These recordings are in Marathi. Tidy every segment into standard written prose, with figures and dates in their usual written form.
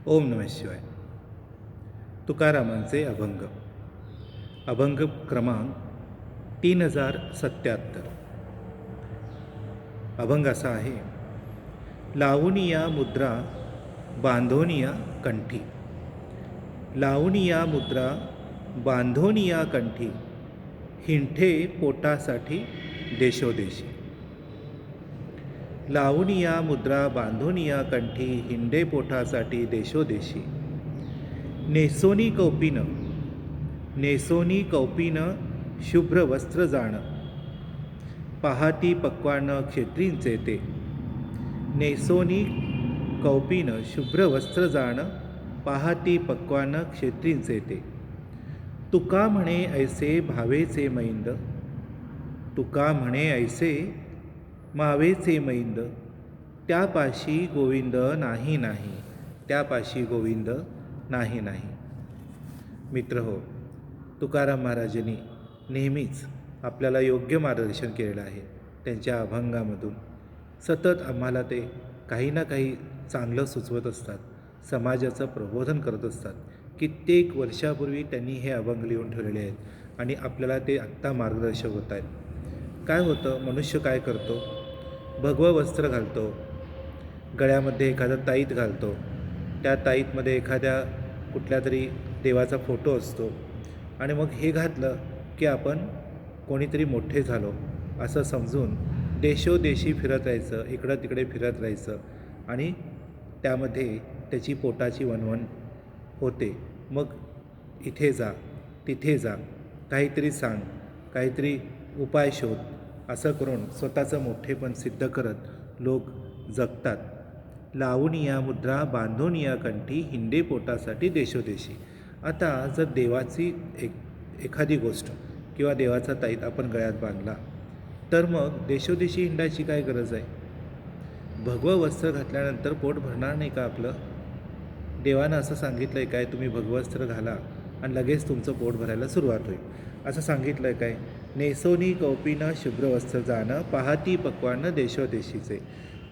ओम नमः शिवाय. तुकारामांचे अभंग. अभंग क्रमांक 3077. अभंग असा आहे. लावूनिया मुद्रा बांधोनिया कंठी. लावूनिया मुद्रा बांधोनिया कंठी. हिंठे पोटासाठी देशोदेशी. लावूनिया मुद्रा बांधोनिया कंठी. हिंडे पोटासाठी देशोदेशी. नेसोनी कौपीनं नेसोनी कौपीनं शुभ्र वस्त्र जाण. पहाती पक्वान क्षेत्रींचे ते. नेसोनी कौपीनं शुभ्र वस्त्र जाण. पहाती पक्वान क्षेत्रींचे ते. तुका म्हणे ऐसे भावेचे मैंद. तुका म्हणे ऐसे मावेचे मैंद. त्यापाशी गोविंद नाही नाही. त्यापाशी गोविंद नाही नाही. मित्र हो, तुकाराम महाराजांनी नेहमीच आपल्याला योग्य मार्गदर्शन केलेलं आहे. त्यांच्या अभंगामधून सतत आम्हाला ते काही ना काही चांगलं सुचवत असतात, समाजाचं प्रबोधन करत असतात. कित्येक वर्षापूर्वी त्यांनी हे अभंग लिहून ठेवलेले आहेत आणि आपल्याला ते आत्ता मार्गदर्शक होत आहेत. काय होतं, मनुष्य काय करतो, भगवं वस्त्र घालतो, गळ्यामध्ये एखादा ताईत घालतो, त्या ताईतमध्ये एखाद्या कुठल्या तरी देवाचा फोटो असतो आणि मग हे घातलं की आपण कोणीतरी मोठे झालो असं समजून देशोदेशी फिरत राहायचं, इकडं तिकडे फिरत राहायचं आणि त्यामध्ये त्याची पोटाची वणवण होते. मग इथे जा, तिथे जा, काहीतरी सांग, काहीतरी उपाय शोध, असं करून स्वतःचं मोठेपण सिद्ध करत लोक जगतात. लावूनिया मुद्रा बांधोनिया कंठी. हिंडे पोटासाठी देशोदेशी. आता जर देवाची एखादी गोष्ट किंवा देवाचा ताईत आपण गळ्यात बांधला तर मग देशोदेशी हिंडायची काय गरज आहे? भगवं वस्त्र घातल्यानंतर पोट भरणार नाही का आपलं? देवानं असं सांगितलं आहे काय, तुम्ही भगवस्त्र घाला आणि लगेच तुमचं पोट भरायला सुरुवात होईल, असं सांगितलं आहे काय? नेसोनी कौपीनं शुभ्र वस्त्र जाणं. पाहाती पक्वानं देशोदेशीचे.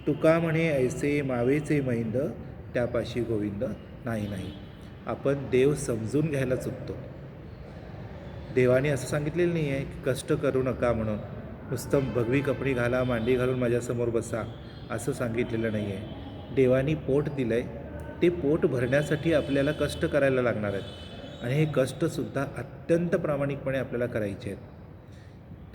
तुका म्हणे ऐसे मावेचे मैंद. त्यापाशी गोविंद नाही नाही. आपण देव समजून घ्यायला चुकतो. देवाने असं सांगितलेलं नाही आहे की कष्ट करू नका म्हणून, नुसतं भगवी कपडी घाला, मांडी घालून माझ्यासमोर बसा, असं सांगितलेलं नाही आहे. देवानी पोट दिलं आहे, ते पोट भरण्यासाठी आपल्याला कष्ट करायला लागणार आहेत आणि हे कष्टसुद्धा अत्यंत प्रामाणिकपणे आपल्याला करायचे आहेत.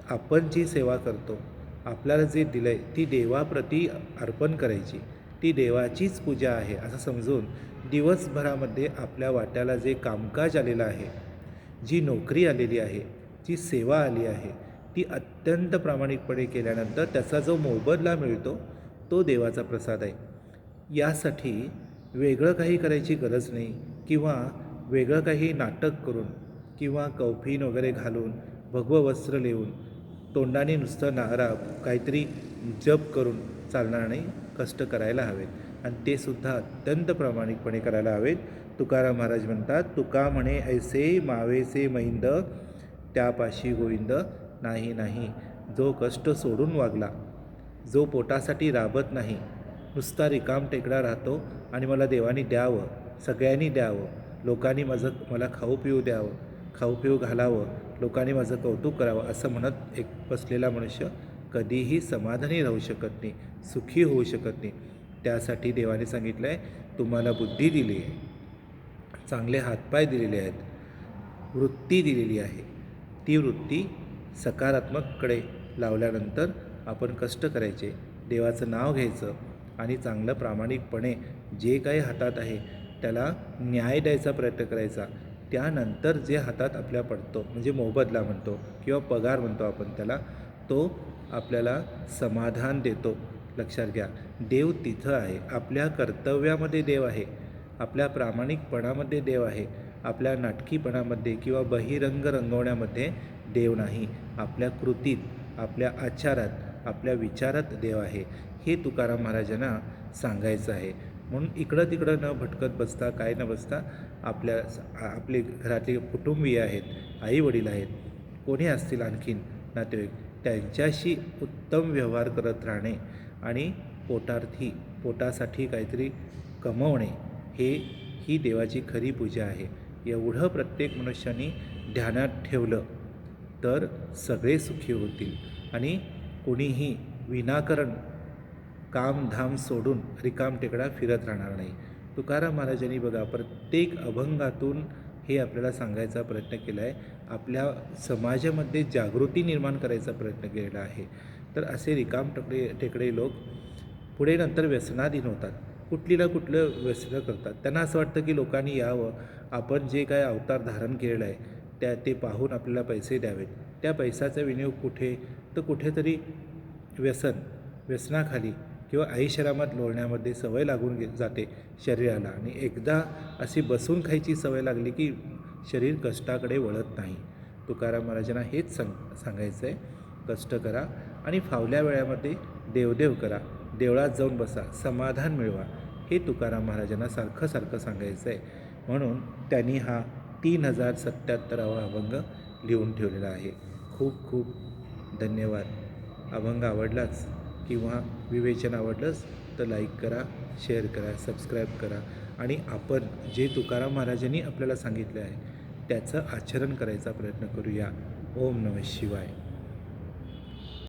आपण जी सेवा करतो, आपल्याला जे दिलं आहे ती देवाप्रती अर्पण करायची, ती देवाचीच पूजा आहे असं समजून दिवसभरामध्ये आपल्या वाट्याला जे कामकाज आलेलं आहे, जी नोकरी आलेली आहे, जी सेवा आली आहे, ती अत्यंत प्रामाणिकपणे केल्यानंतर त्याचा जो मोबदला मिळतो तो देवाचा प्रसाद आहे. यासाठी वेगळं काही करायची गरज नाही किंवा वेगळं काही नाटक करून किंवा कौफीन वगैरे घालून, भगवं वस्त्र लिहून, तोंडाने नुसतं नाहरा काहीतरी जप करून चालणार नाही. कष्ट करायला हवेत आणि ते सुद्धा अत्यंत प्रामाणिकपणे करायला हवेत. तुकाराम महाराज म्हणतात, तुका म्हणे ऐसे मावेचे मैंद. त्यापाशी गोविंद नाही नाही. जो कष्ट सोडून वागला, जो पोटासाठी राबत नाही, नुसता रिकाम टेकडा राहतो आणि मला देवानी द्यावं, सगळ्यांनी द्यावं, लोकांनी मला खाऊ पिऊ द्यावं, खाऊ पिऊ घालावं, लोकांनी माझं कौतुक करावं, असं म्हणत एक बसलेला मनुष्य कधीही समाधानी राहू शकत नाही, सुखी होऊ शकत नाही. त्यासाठी देवाने सांगितलं आहे, तुम्हाला बुद्धी दिली आहे, चांगले हातपाय दिलेले आहेत, वृत्ती दिलेली आहे. ती वृत्ती सकारात्मककडे लावल्यानंतर आपण कष्ट करायचे, देवाचं नाव घ्यायचं आणि चांगलं प्रामाणिकपणे जे काही हातात आहे त्याला न्याय द्यायचा प्रयत्न करायचा. त्यानंतर जे हातात आपल्या पडतो म्हणजे मोबदला म्हणतो किंवा पगार म्हणतो आपण त्याला, तो आपल्याला समाधान देतो. लक्षात घ्या, देव तिथं आहे, आपल्या कर्तव्यामध्ये देव आहे, आपल्या प्रामाणिकपणामध्ये देव आहे, आपल्या नाटकीपणामध्ये किंवा बहिरंग रंगवण्यामध्ये देव नाही. आपल्या कृतीत, आपल्या आचारात, आपल्या विचारात देव आहे. हे तुकाराम महाराजांना सांगायचं आहे. म्हणून इकडं तिकडं न भटकत बसता, काय न बसता, आपले घरातले कुटुंबीय आहेत, आईवडील आहेत, कोणी असतील आणखीन नातेवाईक, त्यांच्याशी उत्तम व्यवहार करत राहणे आणि पोटासाठी काहीतरी कमवणे, हे ही देवाची खरी पूजा आहे. एवढं प्रत्येक मनुष्याने ध्यानात ठेवलं तर सगळे सुखी होतील आणि कोणीही विनाकारण कामधाम सोडून रिकामटेकडा फिरत राहणार नाही. तुकाराम महाराजांनी बघा प्रत्येक अभंगातून हे आपल्याला सांगायचा प्रयत्न केला आहे. आपल्या समाजामध्ये जागृती निर्माण करायचा प्रयत्न केलेला आहे. तर असे टेकडे लोक पुढे नंतर व्यसनाधीन होतात. कुठली ना कुठलं व्यसनं करतात. त्यांना असं वाटतं की लोकांनी यावं, आपण जे काय अवतार धारण केलेलं आहे ते पाहून आपल्याला पैसे द्यावेत. त्या पैशाचा विनियोग कुठे तर कुठेतरी व्यसनाखाली किंवा ऐषारामात लोळण्यामध्ये सवय लागून जाते शरीराला आणि एकदा अशी बसून खायची सवय लागली की शरीर कष्टाकडे वळत नाही. तुकाराम महाराजांना हेच सांगायचं आहे, कष्ट करा आणि फावल्या वेळामध्ये देवदेव करा, देवळात जाऊन बसा, समाधान मिळवा, हे तुकाराम महाराजांना सारखं सांगायचं आहे. म्हणून त्यांनी हा 3077वा अभंग लिहून ठेवलेला आहे. खूप खूप धन्यवाद. अभंग आवडलाच किंवा विवेचन आवडलंच तर लाईक करा, शेअर करा, सबस्क्राईब करा आणि आपण जे तुकाराम महाराजांनी आपल्याला सांगितले आहे त्याचं आचरण करायचा प्रयत्न करूया. ओम नमः शिवाय.